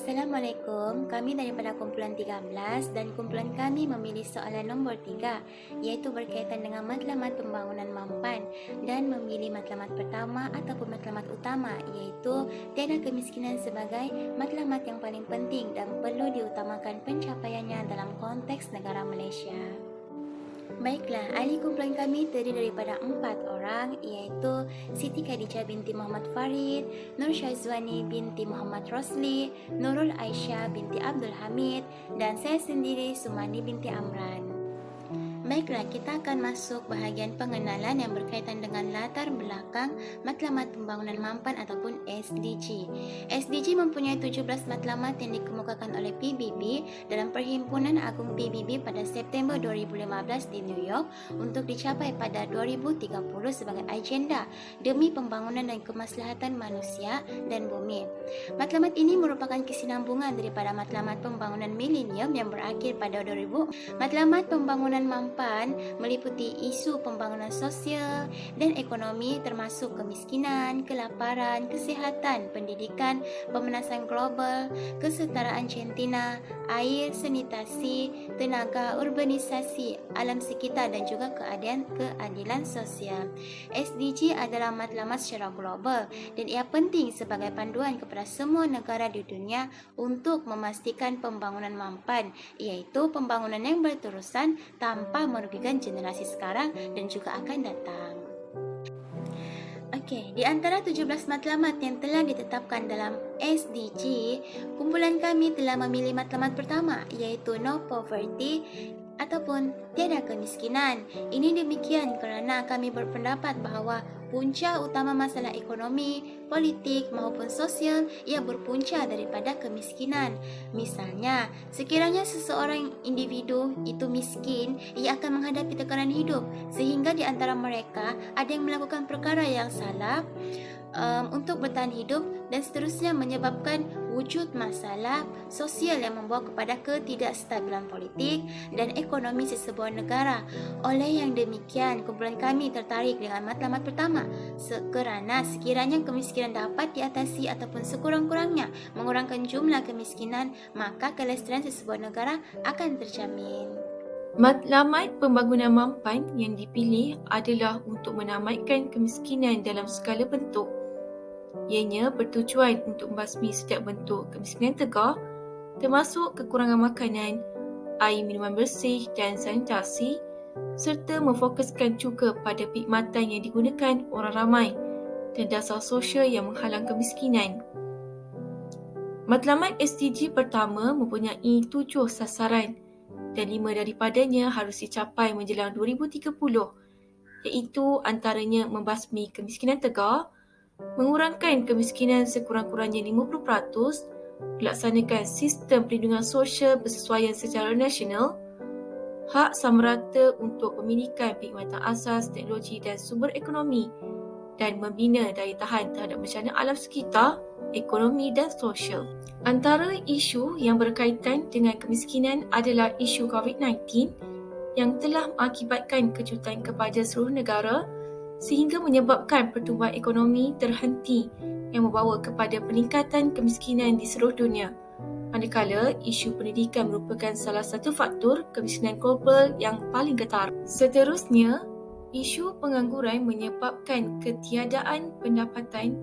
Assalamualaikum, kami daripada kumpulan 13 dan kumpulan kami memilih soalan nombor 3 iaitu berkaitan dengan matlamat pembangunan mampan dan memilih matlamat pertama ataupun matlamat utama iaitu tiada kemiskinan sebagai matlamat yang paling penting dan perlu diutamakan pencapaiannya dalam konteks negara Malaysia. Baiklah, ahli kumpulan kami terdiri daripada 4 orang iaitu Siti Khadijah binti Muhammad Farid, Nur Syazwani binti Muhammad Rosli, Nurul Aisyah binti Abdul Hamid dan saya sendiri Sumani binti Amran. Baiklah, kita akan masuk bahagian pengenalan yang berkaitan dengan latar belakang matlamat pembangunan mampan ataupun SDG. SDG mempunyai 17 matlamat yang dikemukakan oleh PBB dalam Perhimpunan Agung PBB pada September 2015 di New York untuk dicapai pada 2030 sebagai agenda demi pembangunan dan kemaslahatan manusia dan bumi. Matlamat ini merupakan kesinambungan daripada matlamat pembangunan milenium yang berakhir pada 2000. Matlamat pembangunan mampan meliputi isu pembangunan sosial dan ekonomi termasuk kemiskinan, kelaparan, kesihatan, pendidikan, pemanasan global, kesetaraan jantina, air, sanitasi, tenaga, urbanisasi, alam sekitar dan juga keadilan sosial. SDG adalah matlamat secara global dan ia penting sebagai panduan kepada semua negara di dunia untuk memastikan pembangunan mampan, iaitu pembangunan yang berterusan tanpa merugikan generasi sekarang dan juga akan datang. Okey, di antara 17 matlamat yang telah ditetapkan dalam SDG, kumpulan kami telah memilih matlamat pertama iaitu No Poverty ataupun tiada kemiskinan. Ini demikian kerana kami berpendapat bahawa punca utama masalah ekonomi, politik maupun sosial ia berpunca daripada kemiskinan. Misalnya, sekiranya seseorang individu itu miskin, ia akan menghadapi tekanan hidup sehingga di antara mereka ada yang melakukan perkara yang salah untuk bertahan hidup dan seterusnya menyebabkan wujud masalah sosial yang membawa kepada ketidakstabilan politik dan ekonomi sesebuah negara. Oleh yang demikian, kumpulan kami tertarik dengan matlamat pertama kerana sekiranya kemiskinan dapat diatasi ataupun sekurang-kurangnya mengurangkan jumlah kemiskinan, maka kelestarian sesebuah negara akan terjamin. Matlamat pembangunan mampan yang dipilih adalah untuk menamatkan kemiskinan dalam segala bentuk. Ianya bertujuan untuk membasmi setiap bentuk kemiskinan tegar termasuk kekurangan makanan, air minuman bersih dan sanitasi serta memfokuskan juga pada perkhidmatan yang digunakan orang ramai dan dasar sosial yang menghalang kemiskinan. Matlamat SDG pertama mempunyai 7 sasaran dan 5 daripadanya harus dicapai menjelang 2030 iaitu antaranya membasmi kemiskinan tegar, mengurangkan kemiskinan sekurang-kurangnya 50%, melaksanakan sistem perlindungan sosial bersesuaian secara nasional, hak sama rata untuk pemilikan perkhidmatan asas, teknologi dan sumber ekonomi dan membina daya tahan terhadap bencana alam sekitar, ekonomi dan sosial. Antara isu yang berkaitan dengan kemiskinan adalah isu COVID-19 yang telah mengakibatkan kejutan kepada seluruh negara sehingga menyebabkan pertumbuhan ekonomi terhenti yang membawa kepada peningkatan kemiskinan di seluruh dunia. Manakala isu pendidikan merupakan salah satu faktor kemiskinan global yang paling ketara. Seterusnya, isu pengangguran menyebabkan ketiadaan pendapatan,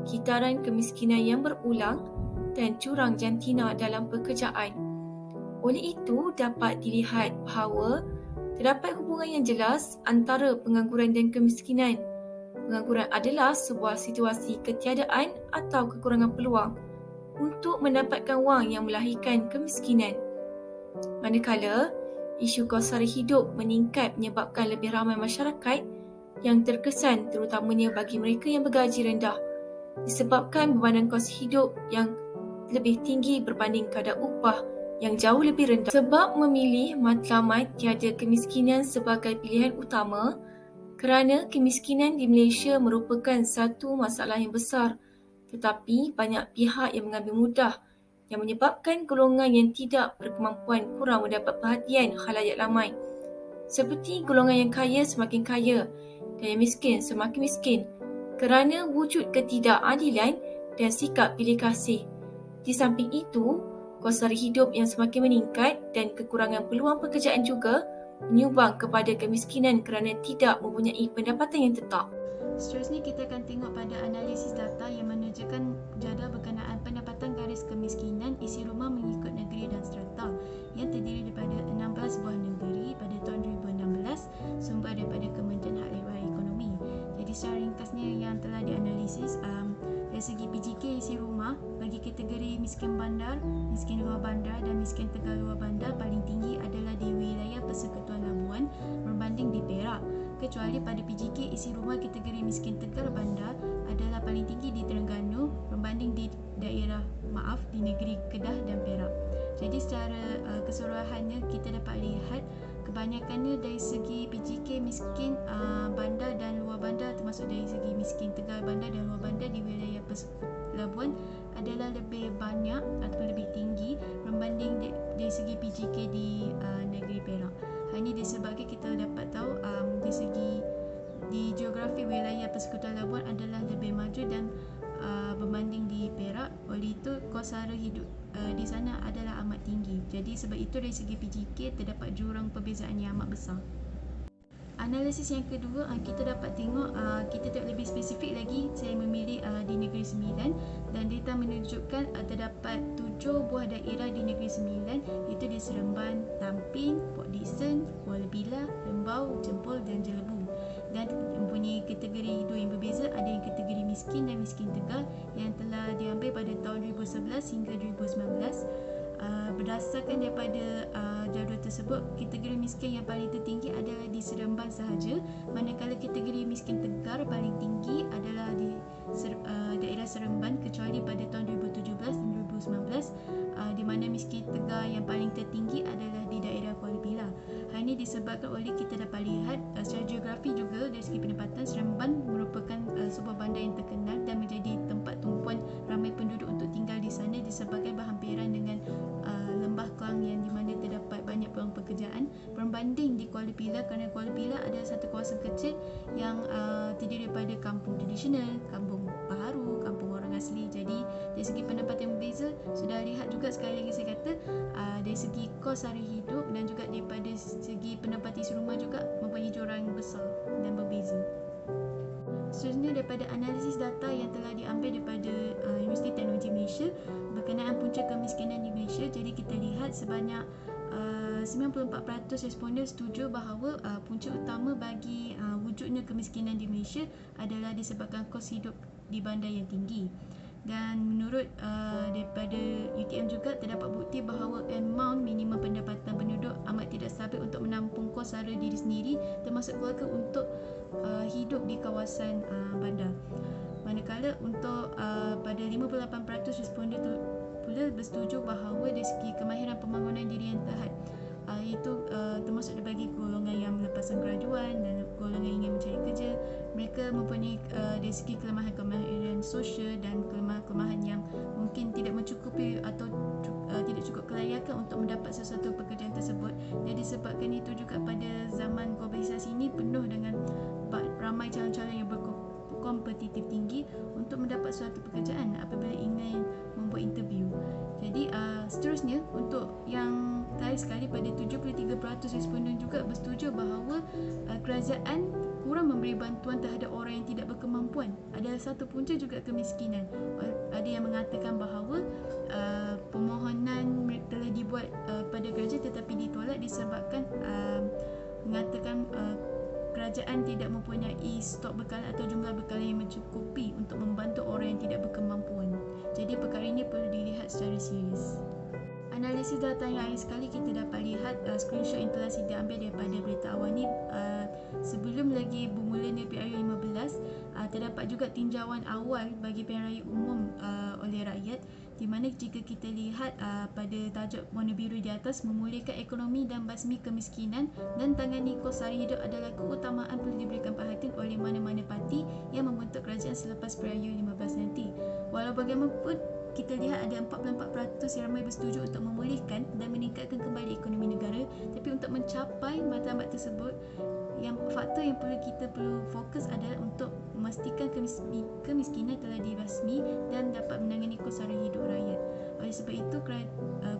kitaran kemiskinan yang berulang dan jurang jantina dalam pekerjaan. Oleh itu, dapat dilihat bahawa terdapat hubungan yang jelas antara pengangguran dan kemiskinan. Pengangguran adalah sebuah situasi ketiadaan atau kekurangan peluang untuk mendapatkan wang yang melahirkan kemiskinan. Manakala, isu kos sara hidup meningkat menyebabkan lebih ramai masyarakat yang terkesan terutamanya bagi mereka yang bergaji rendah disebabkan bebanan kos hidup yang lebih tinggi berbanding kadar upah yang jauh lebih rendah. Sebab memilih matlamat tiada kemiskinan sebagai pilihan utama kerana kemiskinan di Malaysia merupakan satu masalah yang besar tetapi banyak pihak yang mengambil mudah yang menyebabkan golongan yang tidak berkemampuan kurang mendapat perhatian khalayak ramai. Seperti golongan yang kaya semakin kaya dan yang miskin semakin miskin kerana wujud ketidakadilan dan sikap pilih kasih. Di samping itu, kos sara hidup yang semakin meningkat dan kekurangan peluang pekerjaan juga menyumbang kepada kemiskinan kerana tidak mempunyai pendapatan yang tetap. Seterusnya kita akan tengok pada analisis data yang menunjukkan jadual berkenaan pendapatan garis kemiskinan isi rumah mengikut negeri dan strata yang terdiri daripada 16 buah negeri pada tahun 2016 sumber daripada Kementerian Hak Ehwal Ekonomi. Jadi secara ringkasnya yang telah dianalisis dari segi PJK isi rumah bagi kategori miskin bandar, miskin luar bandar dan miskin tegal luar bandar paling tinggi adalah di wilayah Persekutuan Labuan berbanding di Perak. Kecuali pada PJK isi rumah kategori miskin tegal bandar adalah paling tinggi di Terengganu berbanding di di negeri Kedah dan Perak. Jadi secara keseluruhannya kita dapat lihat kebanyakannya dari segi PJK miskin bandar dan luar bandar, termasuk dari segi miskin tegal bandar dan luar bandar di wilayah Labuan adalah lebih banyak atau lebih tinggi berbanding dari segi PJK di negeri Perak. Hal ini disebabkan kita dapat tahu dari segi di geografi wilayah Persekutuan Labuan adalah lebih maju dan berbanding di Perak. Oleh itu kos sara hidup di sana adalah amat tinggi. Jadi sebab itu dari segi PJK terdapat jurang perbezaan yang amat besar. Analisis yang kedua, kita dapat tengok, kita tengok lebih spesifik lagi. Saya memilih di Negeri Sembilan dan data menunjukkan terdapat 7 buah daerah di Negeri Sembilan, iaitu di Seremban, Tampin, Port Dickson, Kuala Bila, Lembau, Jempol dan Jelebu. Dan mempunyai kategori hidup yang berbeza, ada yang kategori miskin dan miskin tegal yang telah diambil pada tahun 2011 hingga 2019. Berdasarkan daripada jadual tersebut, kategori miskin yang paling tertinggi adalah di Seremban sahaja, manakala kategori miskin tegar paling tinggi adalah di daerah Seremban, kecuali pada tahun 2017 dan 2019 di mana miskin tegar yang paling tertinggi adalah di daerah Kuala Bila. Hal ini disebabkan oleh kita dapat lihat secara geografi juga dari segi pendapatan, Seremban merupakan sebuah bandar yang terkenal dan menjadi tempat tumpuan ramai penduduk untuk tinggal di sana disebabkan berhampiran dengan Lembah Kelang yang di mana terdapat banyak peluang pekerjaan berbanding di Kuala Bila, kerana Kuala Bila adalah satu kawasan kecil yang terdiri daripada kampung tradisional, kampung baharu, kampung orang asli. Jadi dari segi pendapatan yang berbeza, sudah lihat juga sekali lagi saya kata dari segi kos sara hidup dan juga daripada segi pendapatan isi rumah juga mempunyai jurang yang besar dan berbeza. Seterusnya daripada analisis data yang telah diambil daripada Universiti Teknologi Malaysia berkenaan punca kemiskinan di Malaysia. Jadi kita lihat sebanyak 94% responden setuju bahawa punca utama bagi wujudnya kemiskinan di Malaysia adalah disebabkan kos hidup di bandar yang tinggi. Dan menurut daripada UTM juga terdapat bukti bahawa amount minimum pendapatan penduduk amat tidak stabil untuk menampung kos sara diri sendiri termasuk keluarga untuk hidup di kawasan bandar. Manakala untuk pada 58% responden tu pula bersetuju bahawa dari segi kemahiran pembangunan diri yang terhad iaitu termasuk bagi golongan yang melepaskan graduan dan golongan yang ingin mencari kerja, mereka mempunyai dari segi kelemahan-kelemahan sosial dan kelemahan-kelemahan yang mungkin tidak mencukupi atau tidak cukup kelayakan untuk mendapat sesuatu pekerjaan tersebut. Jadi disebabkan itu juga pada zaman globalisasi ini penuh dengan ramai calon-calon yang berkompetitif tinggi untuk mendapat suatu pekerjaan apabila ingin membuat interview. Jadi seterusnya untuk yang terakhir sekali, pada 73% responden juga bersetuju bahawa kerajaan kurang memberi bantuan terhadap orang yang tidak berkemampuan adalah satu punca juga kemiskinan. Ada yang mengatakan bahawa permohonan telah dibuat pada kerajaan tetapi ditolak disebabkan mengatakan kerajaan tidak mempunyai stok bekalan atau jumlah bekalan yang mencukupi untuk membantu orang yang tidak berkemampuan. Jadi perkara ini perlu dilihat secara serius. Analisis data yang lain sekali kita dapat lihat screenshot yang telah diambil daripada berita awal ni sebelum lagi bermulanya PRU 15 terdapat juga tinjauan awal bagi pilihan raya umum oleh rakyat, di mana jika kita lihat pada tajuk warna biru di atas, memulihkan ekonomi dan basmi kemiskinan dan tangani kos sara hidup adalah keutamaan perlu diberikan perhatian oleh mana-mana parti yang membentuk kerajaan selepas PRU 15 nanti. Walau bagaimanapun, kita lihat ada 44% yang ramai bersetuju untuk memulihkan dan meningkatkan kembali ekonomi negara. Tapi untuk mencapai matlamat tersebut, faktor yang kita perlu fokus adalah untuk memastikan kemiskinan telah dibasmi dan dapat menangani kos sara hidup rakyat. sebab itu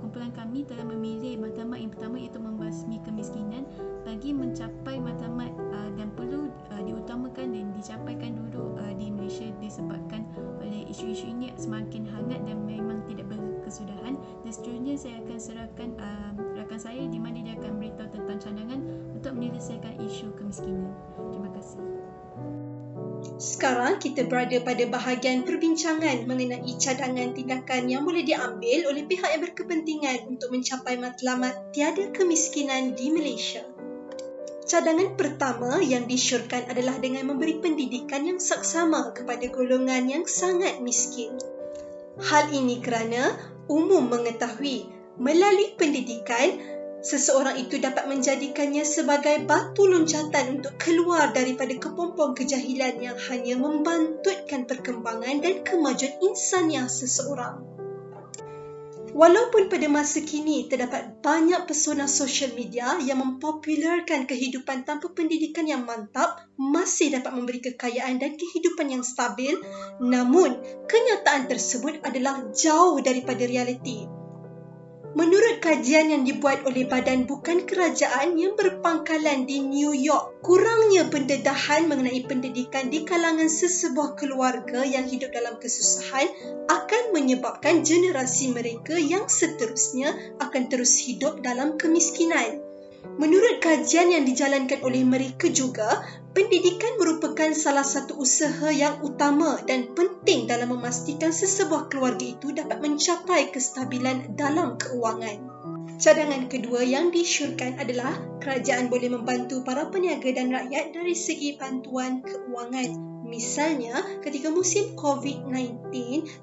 kumpulan kami telah memilih matlamat yang pertama iaitu membasmi kemiskinan bagi mencapai matlamat dan perlu diutamakan dan dicapaikan dulu di Malaysia disebabkan oleh isu-isu ini semakin hangat dan memang tidak berkesudahan. Dan seterusnya saya akan serahkan rakan saya di mana dia akan beritahu tentang cadangan untuk menyelesaikan isu kemiskinan. Terima kasih. Sekarang kita berada pada bahagian perbincangan mengenai cadangan tindakan yang boleh diambil oleh pihak yang berkepentingan untuk mencapai matlamat tiada kemiskinan di Malaysia. Cadangan pertama yang disyorkan adalah dengan memberi pendidikan yang saksama kepada golongan yang sangat miskin. Hal ini kerana umum mengetahui melalui pendidikan, seseorang itu dapat menjadikannya sebagai batu loncatan untuk keluar daripada kepompong kejahilan yang hanya membantutkan perkembangan dan kemajuan insaniah seseorang. Walaupun pada masa kini terdapat banyak pesona sosial media yang mempopularkan kehidupan tanpa pendidikan yang mantap masih dapat memberi kekayaan dan kehidupan yang stabil, namun kenyataan tersebut adalah jauh daripada realiti. Menurut kajian yang dibuat oleh Badan Bukan Kerajaan yang berpangkalan di New York, kurangnya pendedahan mengenai pendidikan di kalangan sesebuah keluarga yang hidup dalam kesusahan akan menyebabkan generasi mereka yang seterusnya akan terus hidup dalam kemiskinan. Menurut kajian yang dijalankan oleh mereka juga, pendidikan merupakan salah satu usaha yang utama dan penting dalam memastikan sesebuah keluarga itu dapat mencapai kestabilan dalam keuangan. Cadangan kedua yang disyorkan adalah kerajaan boleh membantu para peniaga dan rakyat dari segi bantuan keuangan. Misalnya, ketika musim COVID-19,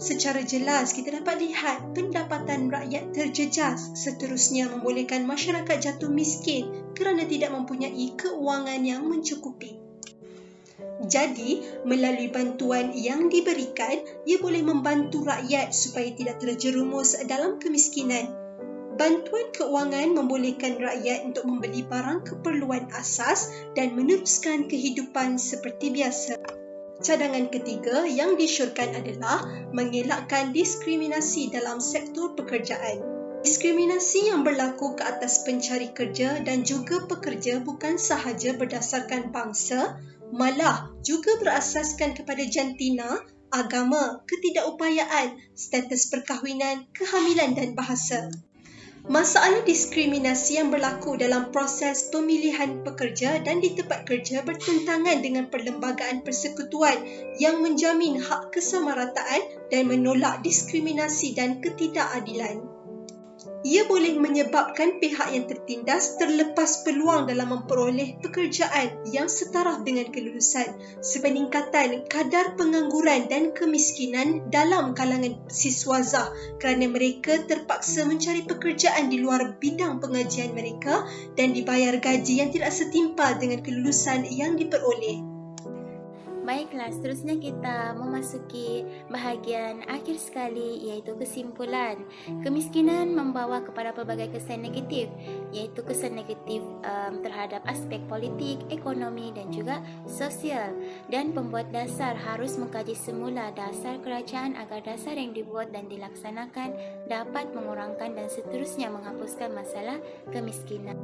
secara jelas kita dapat lihat pendapatan rakyat terjejas, seterusnya membolehkan masyarakat jatuh miskin kerana tidak mempunyai keuangan yang mencukupi. Jadi, melalui bantuan yang diberikan, ia boleh membantu rakyat supaya tidak terjerumus dalam kemiskinan. Bantuan keuangan membolehkan rakyat untuk membeli barang keperluan asas dan meneruskan kehidupan seperti biasa. Cadangan ketiga yang disyorkan adalah mengelakkan diskriminasi dalam sektor pekerjaan. Diskriminasi yang berlaku ke atas pencari kerja dan juga pekerja bukan sahaja berdasarkan bangsa, malah juga berasaskan kepada jantina, agama, ketidakupayaan, status perkahwinan, kehamilan dan bahasa. Masalah diskriminasi yang berlaku dalam proses pemilihan pekerja dan di tempat kerja bertentangan dengan perlembagaan persekutuan yang menjamin hak kesamarataan dan menolak diskriminasi dan ketidakadilan. Ia boleh menyebabkan pihak yang tertindas terlepas peluang dalam memperoleh pekerjaan yang setaraf dengan kelulusan, peningkatan kadar pengangguran dan kemiskinan dalam kalangan siswazah kerana mereka terpaksa mencari pekerjaan di luar bidang pengajian mereka dan dibayar gaji yang tidak setimpal dengan kelulusan yang diperoleh. Baiklah, seterusnya kita memasuki bahagian akhir sekali iaitu kesimpulan. Kemiskinan membawa kepada pelbagai kesan negatif, iaitu kesan negatif terhadap aspek politik, ekonomi dan juga sosial. Dan pembuat dasar harus mengkaji semula dasar kerajaan agar dasar yang dibuat dan dilaksanakan dapat mengurangkan dan seterusnya menghapuskan masalah kemiskinan.